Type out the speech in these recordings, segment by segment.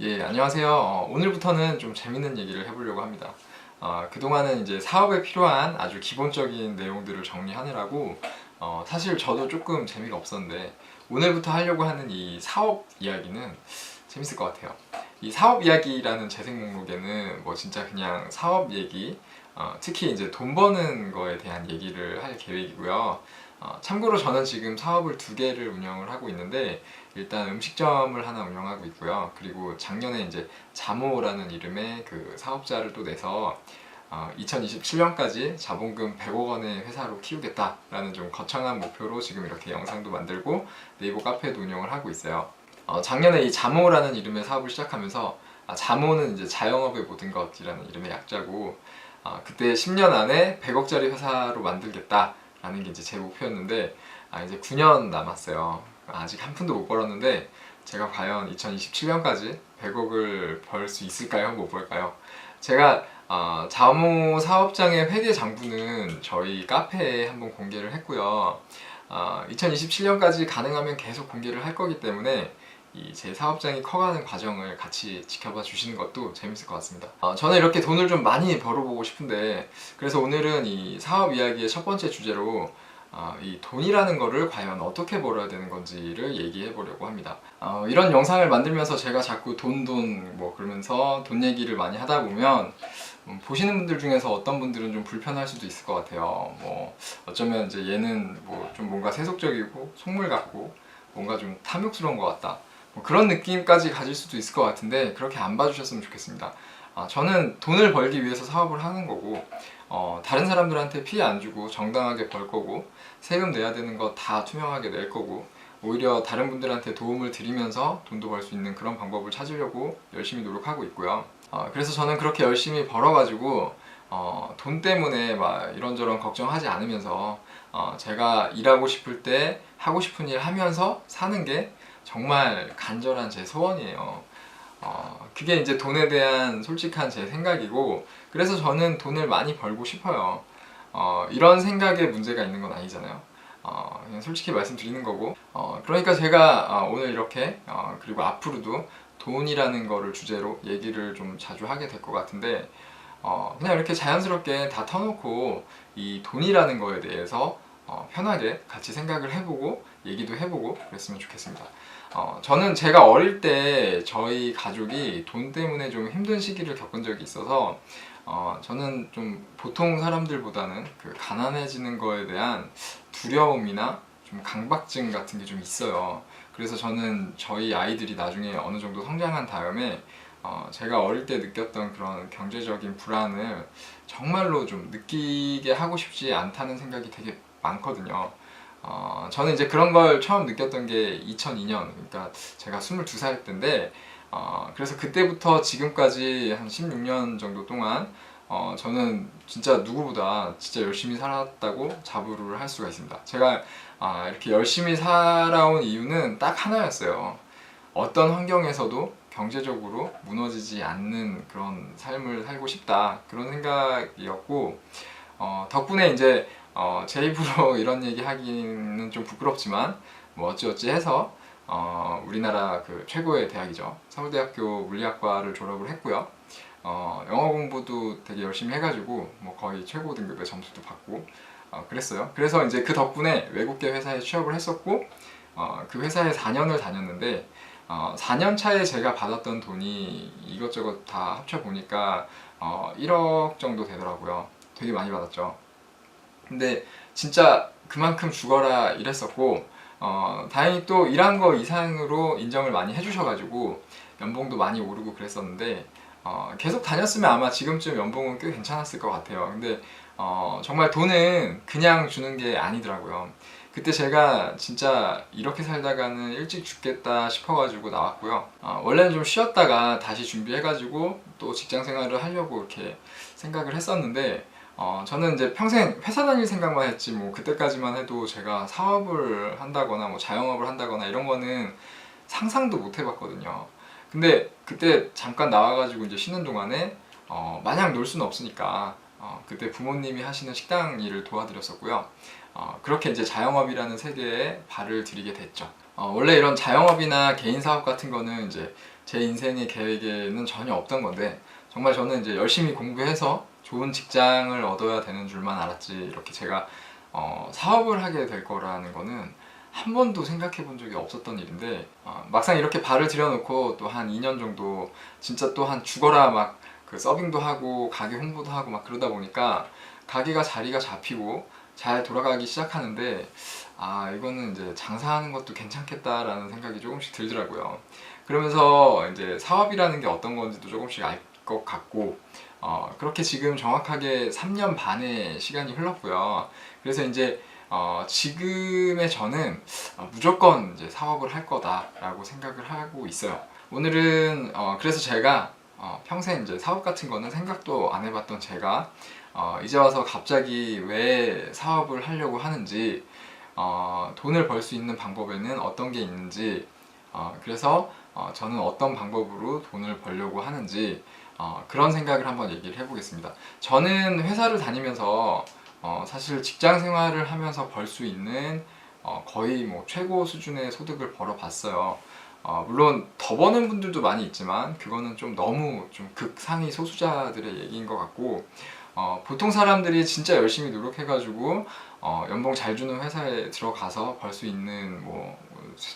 예, 안녕하세요. 오늘부터는 좀 재밌는 얘기를 해보려고 합니다. 그동안은 이제 사업에 필요한 아주 기본적인 내용들을 정리하느라고 사실 저도 조금 재미가 없었는데 오늘부터 하려고 하는 이 사업 이야기는 재밌을 것 같아요. 이 사업 이야기라는 재생 목록에는 뭐 진짜 그냥 사업 얘기, 특히 이제 돈 버는 거에 대한 얘기를 할 계획이고요. 참고로 저는 지금 사업을 두 개를 운영을 하고 있는데 일단 음식점을 하나 운영하고 있고요. 그리고 작년에 이제 자모라는 이름의 그 사업자를 또 내서 2027년까지 자본금 100억 원의 회사로 키우겠다라는 좀 거창한 목표로 지금 이렇게 영상도 만들고 네이버 카페도 운영을 하고 있어요. 작년에 이 자모라는 이름의 사업을 시작하면서 자모는 이제 자영업의 모든 것이라는 이름의 약자고 그때 10년 안에 100억짜리 회사로 만들겠다라는 게 이제 제 목표였는데 이제 9년 남았어요. 아직 한 푼도 못 벌었는데 제가 과연 2027년까지 100억을 벌 수 있을까요? 못 벌까요? 제가 자모 사업장의 회계 장부는 저희 카페에 한번 공개를 했고요. 2027년까지 가능하면 계속 공개를 할 거기 때문에 이 제 사업장이 커가는 과정을 같이 지켜봐 주시는 것도 재밌을 것 같습니다. 저는 이렇게 돈을 좀 많이 벌어보고 싶은데 그래서 오늘은 이 사업 이야기의 첫 번째 주제로 이 돈이라는 거를 과연 어떻게 벌어야 되는 건지를 얘기해 보려고 합니다. 이런 영상을 만들면서 제가 자꾸 돈 뭐 그러면서 돈 얘기를 많이 하다 보면 보시는 분들 중에서 어떤 분들은 좀 불편할 수도 있을 것 같아요. 뭐 어쩌면 이제 얘는 뭐 좀 뭔가 세속적이고 속물 같고 뭔가 좀 탐욕스러운 것 같다. 뭐 그런 느낌까지 가질 수도 있을 것 같은데 그렇게 안 봐주셨으면 좋겠습니다. 저는 돈을 벌기 위해서 사업을 하는 거고 다른 사람들한테 피해 안 주고 정당하게 벌 거고 세금 내야 되는 거 다 투명하게 낼 거고 오히려 다른 분들한테 도움을 드리면서 돈도 벌 수 있는 그런 방법을 찾으려고 열심히 노력하고 있고요. 그래서 저는 그렇게 열심히 벌어가지고 돈 때문에 막 이런저런 걱정하지 않으면서 제가 일하고 싶을 때 하고 싶은 일 하면서 사는 게 정말 간절한 제 소원이에요. 그게 이제 돈에 대한 솔직한 제 생각이고 그래서 저는 돈을 많이 벌고 싶어요. 이런 생각에 문제가 있는 건 아니잖아요. 그냥 솔직히 말씀드리는 거고 그러니까 제가 오늘 이렇게 그리고 앞으로도 돈이라는 거를 주제로 얘기를 좀 자주 하게 될 것 같은데 그냥 이렇게 자연스럽게 다 터놓고 이 돈이라는 거에 대해서 편하게 같이 생각을 해보고 얘기도 해보고 그랬으면 좋겠습니다. 저는 제가 어릴 때 저희 가족이 돈 때문에 좀 힘든 시기를 겪은 적이 있어서 저는 좀 보통 사람들보다는 그 가난해지는 거에 대한 두려움이나 좀 강박증 같은 게 좀 있어요. 그래서 저는 저희 아이들이 나중에 어느 정도 성장한 다음에 제가 어릴 때 느꼈던 그런 경제적인 불안을 정말로 좀 느끼게 하고 싶지 않다는 생각이 되게 많거든요. 저는 이제 그런 걸 처음 느꼈던 게 2002년, 그러니까 제가 22살 때인데, 그래서 그때부터 지금까지 한 16년 정도 동안, 저는 진짜 누구보다 진짜 열심히 살았다고 자부를 할 수가 있습니다. 제가 이렇게 열심히 살아온 이유는 딱 하나였어요. 어떤 환경에서도 경제적으로 무너지지 않는 그런 삶을 살고 싶다. 그런 생각이었고, 덕분에 이제 제 입으로 이런 얘기 하기는 좀 부끄럽지만 뭐 어찌어찌 해서 우리나라 그 최고의 대학이죠. 서울대학교 물리학과를 졸업을 했고요. 영어 공부도 되게 열심히 해가지고 뭐 거의 최고 등급의 점수도 받고 그랬어요. 그래서 이제 그 덕분에 외국계 회사에 취업을 했었고 그 회사에 4년을 다녔는데 4년 차에 제가 받았던 돈이 이것저것 다 합쳐 보니까 1억 정도 되더라고요. 되게 많이 받았죠. 근데 진짜 그만큼 죽어라 이랬었고 다행히 또 일한 거 이상으로 인정을 많이 해주셔가지고 연봉도 많이 오르고 그랬었는데 계속 다녔으면 아마 지금쯤 연봉은 꽤 괜찮았을 것 같아요. 근데 정말 돈은 그냥 주는 게 아니더라고요. 그때 제가 진짜 이렇게 살다가는 일찍 죽겠다 싶어가지고 나왔고요. 원래는 좀 쉬었다가 다시 준비해가지고 또 직장 생활을 하려고 이렇게 생각을 했었는데 저는 이제 평생 회사 다닐 생각만 했지 뭐 그때까지만 해도 제가 사업을 한다거나 뭐 자영업을 한다거나 이런 거는 상상도 못 해봤거든요. 근데 그때 잠깐 나와가지고 이제 쉬는 동안에 마냥 놀 수는 없으니까 그때 부모님이 하시는 식당 일을 도와드렸었고요. 그렇게 이제 자영업이라는 세계에 발을 들이게 됐죠. 원래 이런 자영업이나 개인 사업 같은 거는 이제 제 인생의 계획에는 전혀 없던 건데 정말 저는 이제 열심히 공부해서 좋은 직장을 얻어야 되는 줄만 알았지 이렇게 제가 사업을 하게 될 거라는 거는 한 번도 생각해 본 적이 없었던 일인데 막상 이렇게 발을 들여놓고 또 한 2년 정도 진짜 또 한 죽어라 막 그 서빙도 하고 가게 홍보도 하고 막 그러다 보니까 가게가 자리가 잡히고 잘 돌아가기 시작하는데 이거는 이제 장사하는 것도 괜찮겠다라는 생각이 조금씩 들더라고요. 그러면서 이제 사업이라는 게 어떤 건지도 조금씩 알 것 같고 그렇게 지금 정확하게 3년 반의 시간이 흘렀고요. 그래서 이제 지금의 저는 무조건 이제 사업을 할 거다라고 생각을 하고 있어요. 오늘은 그래서 제가 평생 이제 사업 같은 거는 생각도 안 해봤던 제가 이제 와서 갑자기 왜 사업을 하려고 하는지 돈을 벌 수 있는 방법에는 어떤 게 있는지 그래서 저는 어떤 방법으로 돈을 벌려고 하는지 그런 생각을 한번 얘기를 해보겠습니다. 저는 회사를 다니면서 사실 직장 생활을 하면서 벌 수 있는 거의 뭐 최고 수준의 소득을 벌어봤어요. 물론 더 버는 분들도 많이 있지만 그거는 좀 너무 좀 극상위 소수자들의 얘기인 것 같고 보통 사람들이 진짜 열심히 노력해가지고 연봉 잘 주는 회사에 들어가서 벌 수 있는 뭐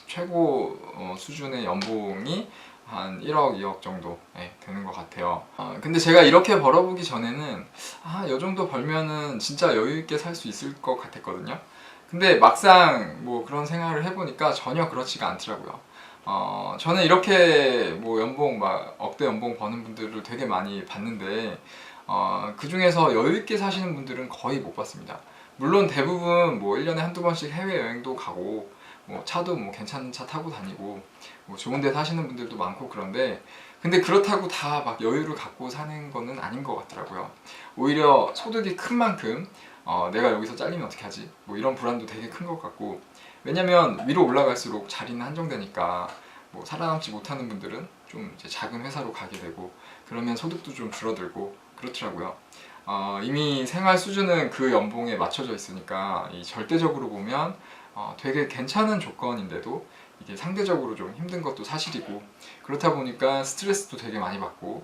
최고 수준의 연봉이 한 1억, 2억 정도 되는 것 같아요. 근데 제가 이렇게 벌어보기 전에는 이 정도 벌면은 진짜 여유 있게 살 수 있을 것 같았거든요. 근데 막상 뭐 그런 생활을 해보니까 전혀 그렇지가 않더라고요. 저는 이렇게 뭐 연봉 막 억대 연봉 버는 분들을 되게 많이 봤는데 그 중에서 여유 있게 사시는 분들은 거의 못 봤습니다. 물론 대부분 뭐 1년에 한두 번씩 해외여행도 가고 뭐 차도 뭐 괜찮은 차 타고 다니고 뭐 좋은 데 사시는 분들도 많고 그런데 근데 그렇다고 다 막 여유를 갖고 사는 거는 아닌 것 같더라고요. 오히려 소득이 큰 만큼 내가 여기서 잘리면 어떻게 하지? 뭐 이런 불안도 되게 큰 것 같고 왜냐면 위로 올라갈수록 자리는 한정되니까 뭐 살아남지 못하는 분들은 좀 이제 작은 회사로 가게 되고 그러면 소득도 좀 줄어들고 그렇더라고요. 이미 생활 수준은 그 연봉에 맞춰져 있으니까 이 절대적으로 보면 되게 괜찮은 조건인데도 이게 상대적으로 좀 힘든 것도 사실이고 그렇다 보니까 스트레스도 되게 많이 받고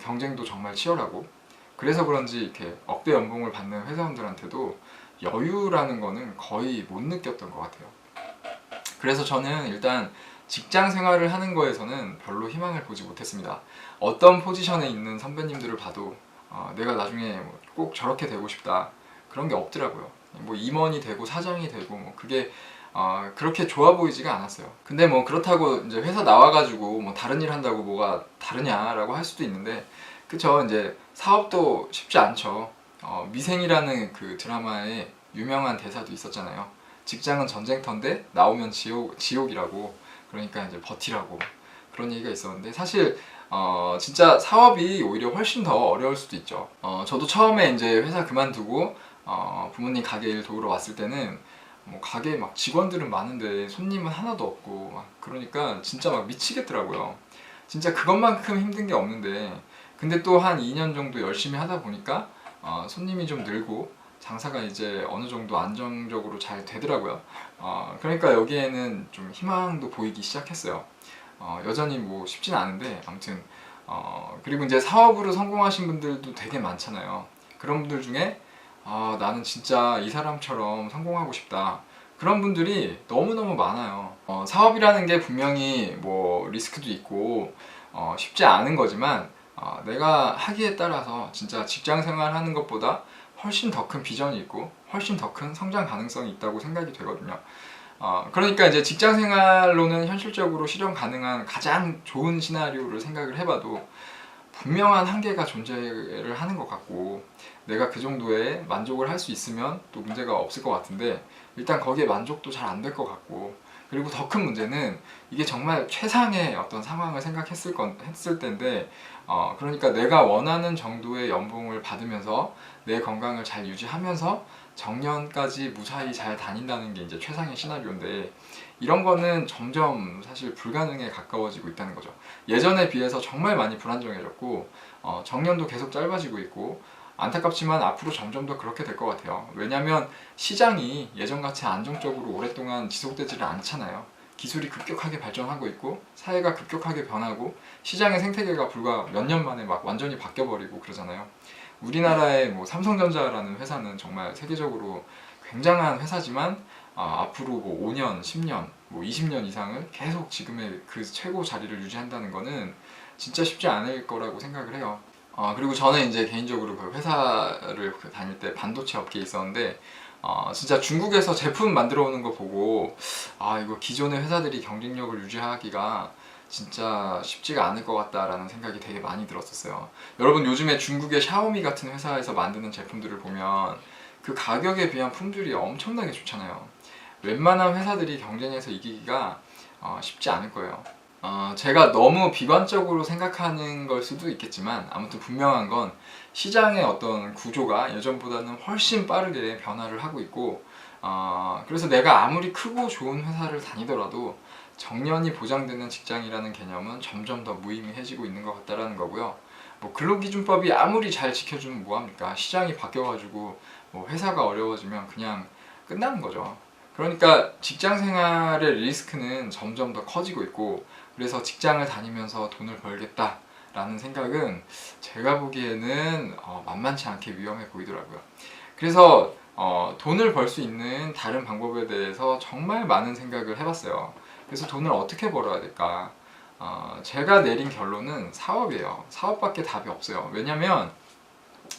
경쟁도 정말 치열하고 그래서 그런지 이렇게 억대 연봉을 받는 회사원들한테도 여유라는 거는 거의 못 느꼈던 것 같아요. 그래서 저는 일단 직장 생활을 하는 거에서는 별로 희망을 보지 못했습니다. 어떤 포지션에 있는 선배님들을 봐도 내가 나중에 꼭 저렇게 되고 싶다 그런 게 없더라고요. 뭐 임원이 되고 사장이 되고 뭐 그게 그렇게 좋아 보이지가 않았어요. 근데 뭐 그렇다고 이제 회사 나와가지고 뭐 다른 일 한다고 뭐가 다르냐라고 할 수도 있는데 그쵸 이제 사업도 쉽지 않죠. 미생이라는 그 드라마에 유명한 대사도 있었잖아요. 직장은 전쟁터인데 나오면 지옥이라고 그러니까 이제 버티라고 그런 얘기가 있었는데 사실 진짜 사업이 오히려 훨씬 더 어려울 수도 있죠. 저도 처음에 이제 회사 그만두고 부모님 가게 일 도우러 왔을 때는 뭐 가게 막 직원들은 많은데 손님은 하나도 없고 막 그러니까 진짜 막 미치겠더라고요. 진짜 그것만큼 힘든 게 없는데 근데 또 한 2년 정도 열심히 하다 보니까 손님이 좀 늘고 장사가 이제 어느 정도 안정적으로 잘 되더라고요. 그러니까 여기에는 좀 희망도 보이기 시작했어요. 여전히 뭐 쉽진 않은데 아무튼 그리고 이제 사업으로 성공하신 분들도 되게 많잖아요. 그런 분들 중에 나는 진짜 이 사람처럼 성공하고 싶다. 그런 분들이 너무너무 많아요. 사업이라는 게 분명히 뭐 리스크도 있고 쉽지 않은 거지만 내가 하기에 따라서 진짜 직장 생활 하는 것보다 훨씬 더 큰 비전이 있고 훨씬 더 큰 성장 가능성이 있다고 생각이 되거든요. 그러니까 이제 직장 생활로는 현실적으로 실현 가능한 가장 좋은 시나리오를 생각을 해봐도 분명한 한계가 존재를 하는 것 같고 내가 그 정도의 만족을 할 수 있으면 또 문제가 없을 것 같은데 일단 거기에 만족도 잘 안 될 것 같고 그리고 더 큰 문제는 이게 정말 최상의 어떤 상황을 했을 때인데 그러니까 내가 원하는 정도의 연봉을 받으면서 내 건강을 잘 유지하면서 정년까지 무사히 잘 다닌다는 게 이제 최상의 시나리오인데 이런 거는 점점 사실 불가능에 가까워지고 있다는 거죠. 예전에 비해서 정말 많이 불안정해졌고 정년도 계속 짧아지고 있고 안타깝지만 앞으로 점점 더 그렇게 될 것 같아요. 왜냐하면 시장이 예전같이 안정적으로 오랫동안 지속되지를 않잖아요. 기술이 급격하게 발전하고 있고 사회가 급격하게 변하고 시장의 생태계가 불과 몇 년 만에 막 완전히 바뀌어버리고 그러잖아요. 우리나라의 뭐 삼성전자라는 회사는 정말 세계적으로 굉장한 회사지만 앞으로 뭐 5년, 10년, 뭐 20년 이상을 계속 지금의 그 최고 자리를 유지한다는 거는 진짜 쉽지 않을 거라고 생각을 해요. 그리고 저는 이제 개인적으로 그 회사를 다닐 때 반도체 업계에 있었는데 진짜 중국에서 제품 만들어 오는 거 보고 이거 기존의 회사들이 경쟁력을 유지하기가 진짜 쉽지가 않을 것 같다라는 생각이 되게 많이 들었었어요. 여러분 요즘에 중국의 샤오미 같은 회사에서 만드는 제품들을 보면 그 가격에 비한 품질이 엄청나게 좋잖아요. 웬만한 회사들이 경쟁해서 이기기가 쉽지 않을 거예요. 제가 너무 비관적으로 생각하는 걸 수도 있겠지만 아무튼 분명한 건 시장의 어떤 구조가 예전보다는 훨씬 빠르게 변화를 하고 있고 그래서 내가 아무리 크고 좋은 회사를 다니더라도 정년이 보장되는 직장이라는 개념은 점점 더 무의미해지고 있는 것 같다라는 거고요. 뭐 근로기준법이 아무리 잘 지켜주면 뭐합니까? 시장이 바뀌어가지고 뭐 회사가 어려워지면 그냥 끝나는 거죠. 그러니까 직장 생활의 리스크는 점점 더 커지고 있고 그래서 직장을 다니면서 돈을 벌겠다라는 생각은 제가 보기에는 만만치 않게 위험해 보이더라고요. 그래서 돈을 벌 수 있는 다른 방법에 대해서 정말 많은 생각을 해봤어요. 그래서 돈을 어떻게 벌어야 될까? 제가 내린 결론은 사업이에요. 사업밖에 답이 없어요. 왜냐면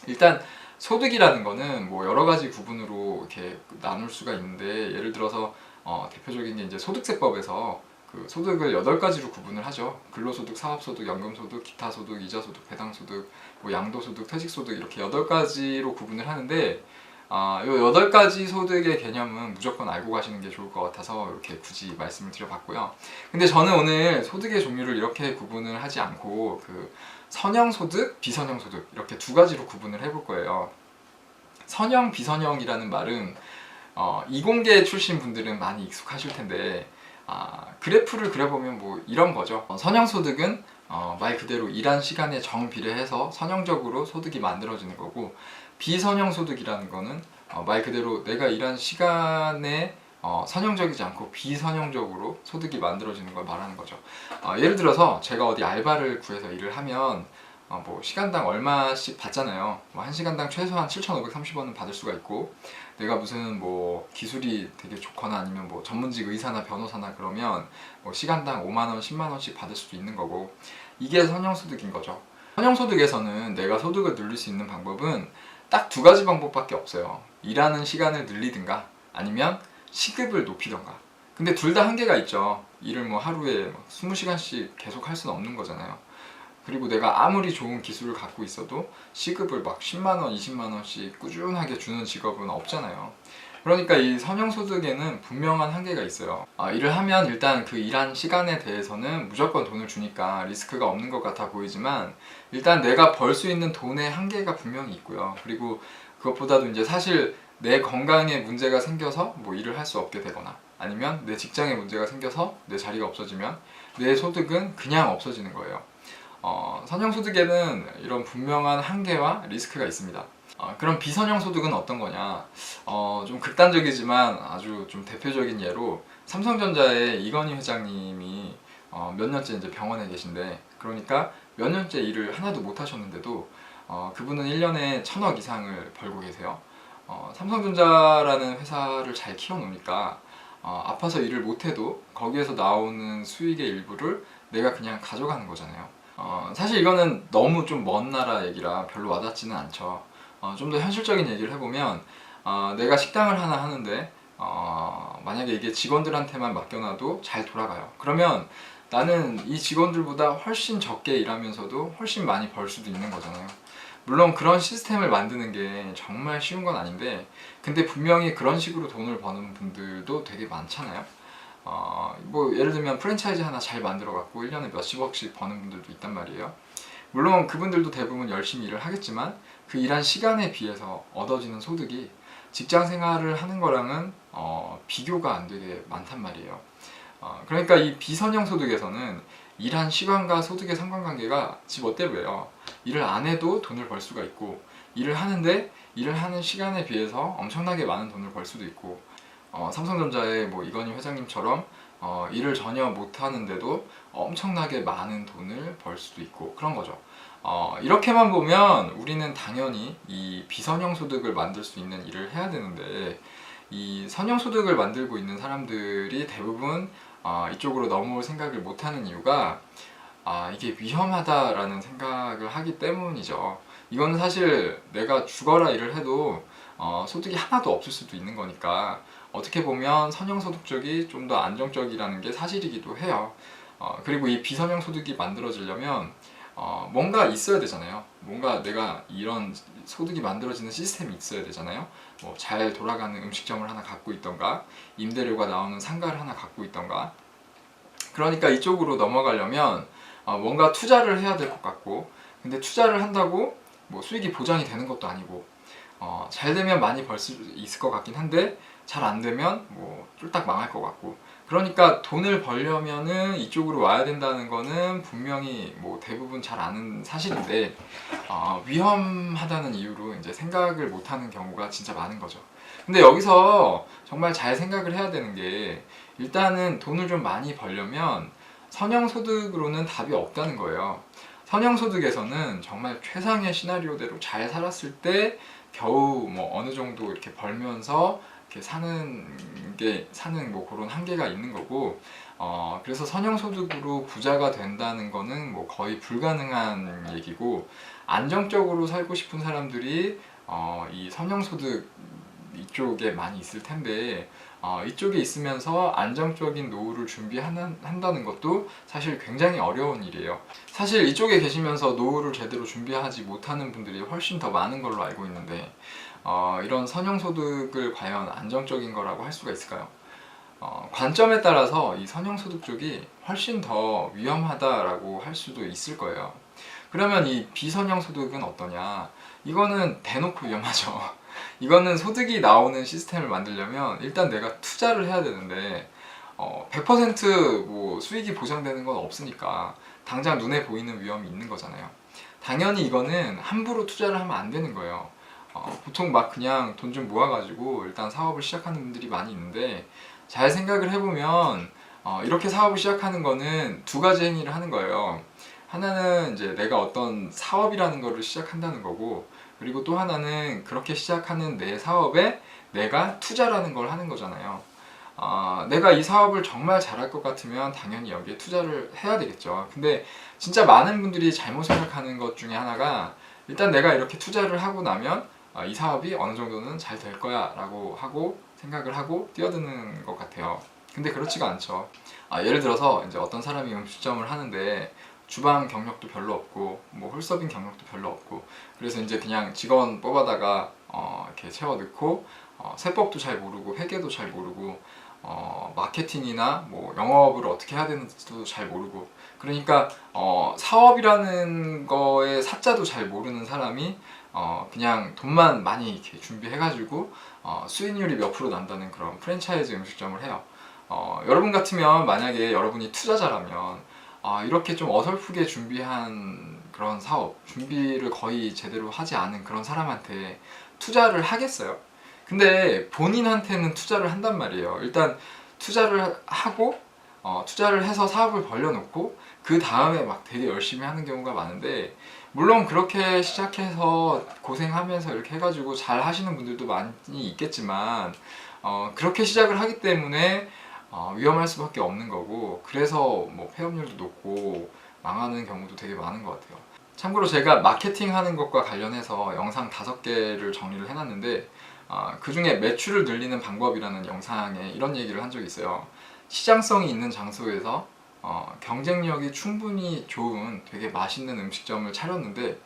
일단 소득이라는 거는 뭐 여러 가지 구분으로 이렇게 나눌 수가 있는데 예를 들어서 대표적인 게 이제 소득세법에서 그 소득을 8가지로 구분을 하죠. 근로소득, 사업소득, 연금소득, 기타소득, 이자소득, 배당소득, 뭐 양도소득, 퇴직소득 이렇게 8가지로 구분을 하는데 요 8가지 소득의 개념은 무조건 알고 가시는 게 좋을 것 같아서 이렇게 굳이 말씀을 드려봤고요. 근데 저는 오늘 소득의 종류를 이렇게 구분을 하지 않고 그 선형소득, 비선형소득 이렇게 2가지로 구분을 해볼 거예요. 선형, 비선형이라는 말은 이공계 출신 분들은 많이 익숙하실 텐데 그래프를 그려보면 뭐 이런 거죠. 선형소득은 말 그대로 일한 시간에 정비례해서 선형적으로 소득이 만들어지는 거고 비선형소득이라는 거는 말 그대로 내가 일한 시간에 선형적이지 않고 비선형적으로 소득이 만들어지는 걸 말하는 거죠. 예를 들어서 제가 어디 알바를 구해서 일을 하면 뭐 시간당 얼마씩 받잖아요. 뭐 1시간당 최소한 7,530원은 받을 수가 있고 내가 무슨 뭐 기술이 되게 좋거나 아니면 뭐 전문직 의사나 변호사나 그러면 뭐 시간당 5만원, 10만원씩 받을 수도 있는 거고 이게 선형소득인 거죠. 선형소득에서는 내가 소득을 늘릴 수 있는 방법은 딱 2가지 방법밖에 없어요. 일하는 시간을 늘리든가 아니면 시급을 높이던가. 근데 둘 다 한계가 있죠. 일을 뭐 하루에 20시간씩 계속 할 수는 없는 거잖아요. 그리고 내가 아무리 좋은 기술을 갖고 있어도 시급을 막 10만원, 20만원씩 꾸준하게 주는 직업은 없잖아요. 그러니까 이 선형소득에는 분명한 한계가 있어요. 일을 하면 일단 그 일한 시간에 대해서는 무조건 돈을 주니까 리스크가 없는 것 같아 보이지만 일단 내가 벌 수 있는 돈의 한계가 분명히 있고요. 그리고 그것보다도 이제 사실 내 건강에 문제가 생겨서 뭐 일을 할 수 없게 되거나 아니면 내 직장에 문제가 생겨서 내 자리가 없어지면 내 소득은 그냥 없어지는 거예요. 선형소득에는 이런 분명한 한계와 리스크가 있습니다. 그럼 비선형소득은 어떤 거냐? 좀 극단적이지만 아주 좀 대표적인 예로 삼성전자의 이건희 회장님이 몇 년째 이제 병원에 계신데 그러니까 몇 년째 일을 하나도 못 하셨는데도 그분은 1년에 1,000억 이상을 벌고 계세요. 삼성전자라는 회사를 잘 키워놓으니까 아파서 일을 못해도 거기에서 나오는 수익의 일부를 내가 그냥 가져가는 거잖아요. 사실 이거는 너무 좀 먼 나라 얘기라 별로 와닿지는 않죠. 좀 더 현실적인 얘기를 해보면 내가 식당을 하나 하는데 만약에 이게 직원들한테만 맡겨놔도 잘 돌아가요. 그러면 나는 이 직원들보다 훨씬 적게 일하면서도 훨씬 많이 벌 수도 있는 거잖아요. 물론 그런 시스템을 만드는 게 정말 쉬운 건 아닌데 근데 분명히 그런 식으로 돈을 버는 분들도 되게 많잖아요. 뭐 예를 들면 프랜차이즈 하나 잘 만들어 갖고 1년에 몇십억씩 버는 분들도 있단 말이에요. 물론 그분들도 대부분 열심히 일을 하겠지만 그 일한 시간에 비해서 얻어지는 소득이 직장 생활을 하는 거랑은 비교가 안 되게 많단 말이에요. 그러니까 이 비선형 소득에서는 일한 시간과 소득의 상관관계가 지멋대로예요. 일을 안 해도 돈을 벌 수가 있고 일을 하는데 일을 하는 시간에 비해서 엄청나게 많은 돈을 벌 수도 있고 삼성전자의 뭐 이건희 회장님처럼 일을 전혀 못하는데도 엄청나게 많은 돈을 벌 수도 있고 그런 거죠. 이렇게만 보면 우리는 당연히 이 비선형 소득을 만들 수 있는 일을 해야 되는데, 이 선형 소득을 만들고 있는 사람들이 대부분 이쪽으로 넘어올 생각을 못하는 이유가 이게 위험하다라는 생각을 하기 때문이죠. 이건 사실 내가 죽어라 일을 해도 소득이 하나도 없을 수도 있는 거니까, 어떻게 보면 선형 소득 쪽이 좀 더 안정적이라는 게 사실이기도 해요. 그리고 이 비선형 소득이 만들어지려면 뭔가 있어야 되잖아요. 뭔가 내가 이런 소득이 만들어지는 시스템이 있어야 되잖아요. 뭐 잘 돌아가는 음식점을 하나 갖고 있던가, 임대료가 나오는 상가를 하나 갖고 있던가. 그러니까 이쪽으로 넘어가려면 뭔가 투자를 해야 될 것 같고, 근데 투자를 한다고 뭐 수익이 보장이 되는 것도 아니고, 잘 되면 많이 벌 수 있을 것 같긴 한데 잘 안 되면 뭐 쫄딱 망할 것 같고. 그러니까 돈을 벌려면은 이쪽으로 와야 된다는 거는 분명히 뭐 대부분 잘 아는 사실인데, 위험하다는 이유로 이제 생각을 못하는 경우가 진짜 많은 거죠. 근데 여기서 정말 잘 생각을 해야 되는 게, 일단은 돈을 좀 많이 벌려면 선형소득으로는 답이 없다는 거예요. 선형소득에서는 정말 최상의 시나리오대로 잘 살았을 때 겨우 뭐 어느 정도 이렇게 벌면서 이렇게 사는 뭐 그런 한계가 있는 거고, 그래서 선형소득으로 부자가 된다는 거는 뭐 거의 불가능한 얘기고, 안정적으로 살고 싶은 사람들이 이 선형소득 이쪽에 많이 있을 텐데, 이쪽에 있으면서 안정적인 노후를 준비한다는 것도 사실 굉장히 어려운 일이에요. 사실 이쪽에 계시면서 노후를 제대로 준비하지 못하는 분들이 훨씬 더 많은 걸로 알고 있는데, 이런 선형소득을 과연 안정적인 거라고 할 수가 있을까요? 관점에 따라서 이 선형소득 쪽이 훨씬 더 위험하다라고 할 수도 있을 거예요. 그러면 이 비선형소득은 어떠냐? 이거는 대놓고 위험하죠. 이거는 소득이 나오는 시스템을 만들려면 일단 내가 투자를 해야 되는데, 100%뭐 수익이 보장되는 건 없으니까 당장 눈에 보이는 위험이 있는 거잖아요. 당연히 이거는 함부로 투자를 하면 안 되는 거예요. 보통 막 그냥 돈 좀 모아가지고 일단 사업을 시작하는 분들이 많이 있는데, 잘 생각을 해보면 이렇게 사업을 시작하는 거는 두 가지 행위를 하는 거예요. 하나는 이제 내가 어떤 사업이라는 거를 시작한다는 거고, 그리고 또 하나는 그렇게 시작하는 내 사업에 내가 투자라는 걸 하는 거잖아요. 내가 이 사업을 정말 잘할 것 같으면 당연히 여기에 투자를 해야 되겠죠. 근데 진짜 많은 분들이 잘못 생각하는 것 중에 하나가, 일단 내가 이렇게 투자를 하고 나면 이 사업이 어느 정도는 잘 될 거야 라고 하고 생각을 하고 뛰어드는 것 같아요. 근데 그렇지가 않죠. 예를 들어서 이제 어떤 사람이 음식점을 하는데 주방 경력도 별로 없고 뭐 홀서빙 경력도 별로 없고, 그래서 이제 그냥 직원 뽑아다가 이렇게 채워 넣고, 세법도 잘 모르고 회계도 잘 모르고 마케팅이나 뭐 영업을 어떻게 해야 되는지도 잘 모르고, 그러니까 사업이라는 거에 사자도 잘 모르는 사람이 그냥 돈만 많이 이렇게 준비해가지고 수익률이 몇 프로 난다는 그런 프랜차이즈 음식점을 해요. 여러분 같으면, 만약에 여러분이 투자자라면 이렇게 좀 어설프게 준비한 그런 사업, 준비를 거의 제대로 하지 않은 그런 사람한테 투자를 하겠어요? 근데 본인한테는 투자를 한단 말이에요. 일단 투자를 하고 투자를 해서 사업을 벌려놓고 그 다음에 막 되게 열심히 하는 경우가 많은데, 물론 그렇게 시작해서 고생하면서 이렇게 해가지고 잘 하시는 분들도 많이 있겠지만, 그렇게 시작을 하기 때문에 위험할 수밖에 없는 거고, 그래서 뭐 폐업률도 높고 망하는 경우도 되게 많은 것 같아요. 참고로 제가 마케팅 하는 것과 관련해서 영상 5개를 정리를 해놨는데, 그 중에 매출을 늘리는 방법이라는 영상에 이런 얘기를 한 적이 있어요. 시장성이 있는 장소에서 경쟁력이 충분히 좋은 되게 맛있는 음식점을 차렸는데,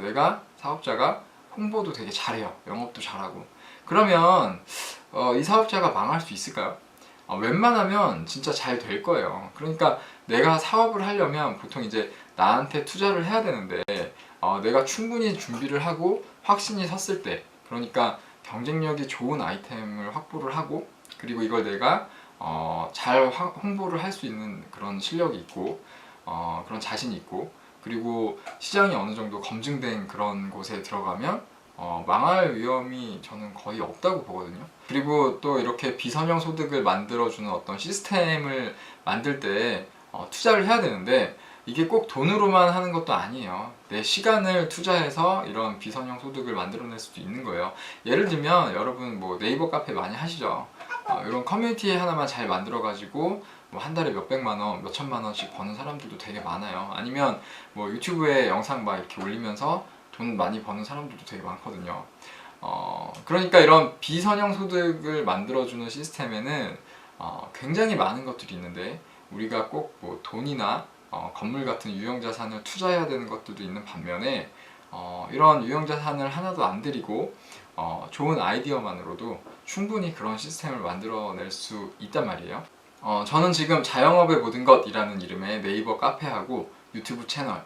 내가 사업자가 홍보도 되게 잘해요. 영업도 잘하고. 그러면 이 사업자가 망할 수 있을까요? 웬만하면 진짜 잘 될 거예요. 그러니까 내가 사업을 하려면 보통 이제 나한테 투자를 해야 되는데, 내가 충분히 준비를 하고 확신이 섰을 때, 그러니까 경쟁력이 좋은 아이템을 확보를 하고, 그리고 이걸 내가 잘 홍보를 할 수 있는 그런 실력이 있고, 그런 자신이 있고, 그리고 시장이 어느 정도 검증된 그런 곳에 들어가면 망할 위험이 저는 거의 없다고 보거든요. 그리고 또 이렇게 비선형 소득을 만들어주는 어떤 시스템을 만들 때 투자를 해야 되는데 이게 꼭 돈으로만 하는 것도 아니에요. 내 시간을 투자해서 이런 비선형 소득을 만들어낼 수도 있는 거예요. 예를 들면 여러분 뭐 네이버 카페 많이 하시죠. 이런 커뮤니티 하나만 잘 만들어가지고 뭐 한 달에 몇백만 원, 몇천만 원씩 버는 사람들도 되게 많아요. 아니면 뭐 유튜브에 영상 막 이렇게 올리면서 돈 많이 버는 사람들도 되게 많거든요. 그러니까 이런 비선형 소득을 만들어주는 시스템에는 굉장히 많은 것들이 있는데 우리가 꼭 뭐 돈이나 건물 같은 유형자산을 투자해야 되는 것들도 있는 반면에 이런 유형자산을 하나도 안 들이고 좋은 아이디어만으로도 충분히 그런 시스템을 만들어낼 수 있단 말이에요. 저는 지금 자영업의 모든 것이라는 이름의 네이버 카페하고 유튜브 채널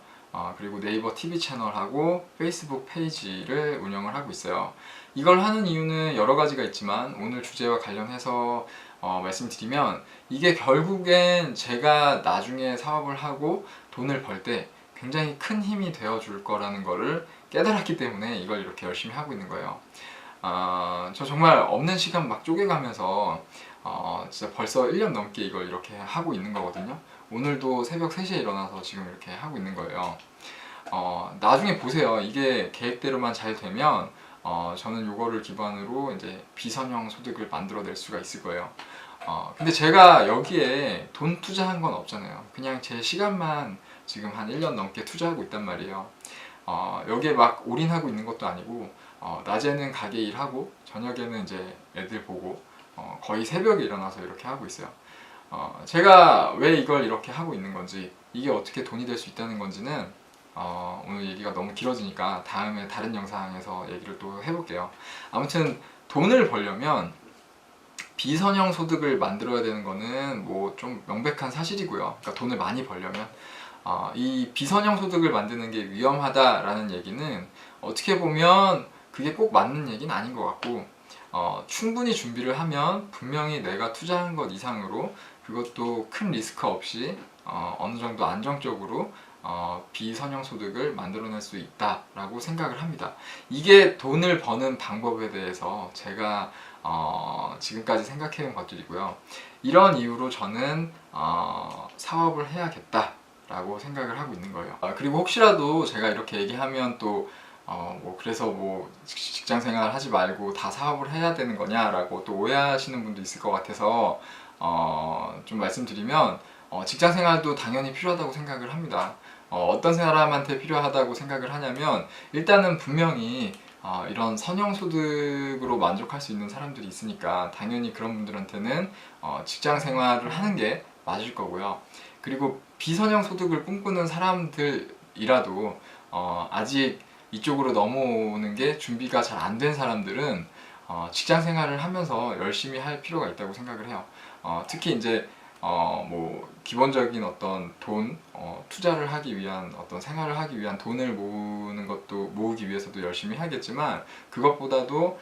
그리고 네이버 TV 채널하고 페이스북 페이지를 운영을 하고 있어요. 이걸 하는 이유는 여러 가지가 있지만 오늘 주제와 관련해서 말씀드리면 이게 결국엔 제가 나중에 사업을 하고 돈을 벌 때 굉장히 큰 힘이 되어 줄 거라는 거를 깨달았기 때문에 이걸 이렇게 열심히 하고 있는 거예요. 저 정말 없는 시간 막 쪼개가면서 진짜 벌써 1년 넘게 이걸 이렇게 하고 있는 거거든요. 오늘도 새벽 3시에 일어나서 지금 이렇게 하고 있는 거예요. 나중에 보세요. 이게 계획대로만 잘 되면 저는 이거를 기반으로 이제 비선형 소득을 만들어낼 수가 있을 거예요. 근데 제가 여기에 돈 투자한 건 없잖아요. 그냥 제 시간만 지금 한 1년 넘게 투자하고 있단 말이에요. 여기에 막 올인하고 있는 것도 아니고 낮에는 가게 일하고 저녁에는 이제 애들 보고 거의 새벽에 일어나서 이렇게 하고 있어요. 제가 왜 이걸 이렇게 하고 있는 건지 이게 어떻게 돈이 될 수 있다는 건지는 오늘 얘기가 너무 길어지니까 다음에 다른 영상에서 얘기를 또 해볼게요. 아무튼 돈을 벌려면 비선형 소득을 만들어야 되는 거는 뭐 좀 명백한 사실이고요. 그러니까 돈을 많이 벌려면 이 비선형 소득을 만드는 게 위험하다라는 얘기는 어떻게 보면 그게 꼭 맞는 얘기는 아닌 것 같고 충분히 준비를 하면 분명히 내가 투자한 것 이상으로 그것도 큰 리스크 없이 어느 정도 안정적으로 비선형 소득을 만들어낼 수 있다라고 생각을 합니다. 이게 돈을 버는 방법에 대해서 제가 지금까지 생각해온 것들이고요. 이런 이유로 저는 사업을 해야겠다라고 생각을 하고 있는 거예요. 그리고 혹시라도 제가 이렇게 얘기하면 또 뭐 그래서 뭐 직장 생활 하지 말고 다 사업을 해야 되는 거냐라고 또 오해하시는 분도 있을 것 같아서 좀 말씀드리면 직장 생활도 당연히 필요하다고 생각을 합니다. 어떤 사람한테 필요하다고 생각을 하냐면 일단은 분명히 이런 선형소득으로 만족할 수 있는 사람들이 있으니까 당연히 그런 분들한테는 직장 생활을 하는 게 맞을 거고요. 그리고 비선형소득을 꿈꾸는 사람들이라도 아직 이쪽으로 넘어오는 게 준비가 잘 안 된 사람들은 직장 생활을 하면서 열심히 할 필요가 있다고 생각을 해요. 특히 이제 뭐 기본적인 어떤 돈 투자를 하기 위한 어떤 생활을 하기 위한 돈을 모으는 것도 모으기 위해서도 열심히 하겠지만 그것보다도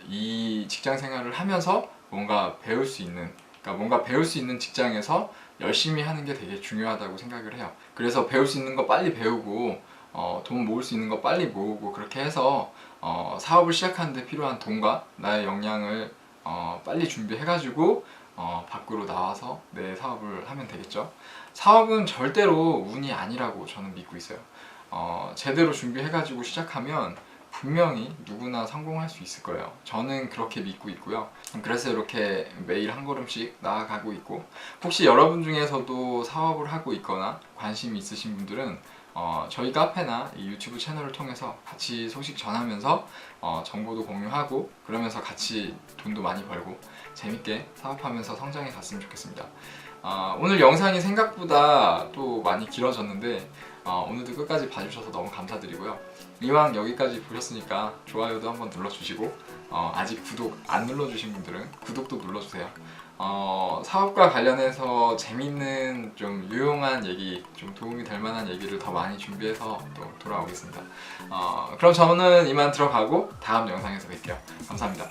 이 직장 생활을 하면서 뭔가 배울 수 있는 그러니까 뭔가 배울 수 있는 직장에서 열심히 하는 게 되게 중요하다고 생각을 해요. 그래서 배울 수 있는 거 빨리 배우고 돈 모을 수 있는 거 빨리 모으고 그렇게 해서 사업을 시작하는 데 필요한 돈과 나의 역량을 빨리 준비해가지고 밖으로 나와서 내 사업을 하면 되겠죠. 사업은 절대로 운이 아니라고 저는 믿고 있어요. 제대로 준비해가지고 시작하면 분명히 누구나 성공할 수 있을 거예요. 저는 그렇게 믿고 있고요. 그래서 이렇게 매일 한 걸음씩 나아가고 있고 혹시 여러분 중에서도 사업을 하고 있거나 관심이 있으신 분들은 저희 카페나 이 유튜브 채널을 통해서 같이 소식 전하면서 정보도 공유하고 그러면서 같이 돈도 많이 벌고 재밌게 사업하면서 성장해 갔으면 좋겠습니다. 오늘 영상이 생각보다 또 많이 길어졌는데 오늘도 끝까지 봐주셔서 너무 감사드리고요. 이왕 여기까지 보셨으니까 좋아요도 한번 눌러주시고 아직 구독 안 눌러주신 분들은 구독도 눌러주세요. 사업과 관련해서 재밌는 좀 유용한 얘기, 좀 도움이 될 만한 얘기를 더 많이 준비해서 또 돌아오겠습니다. 그럼 저는 이만 들어가고 다음 영상에서 뵐게요. 감사합니다.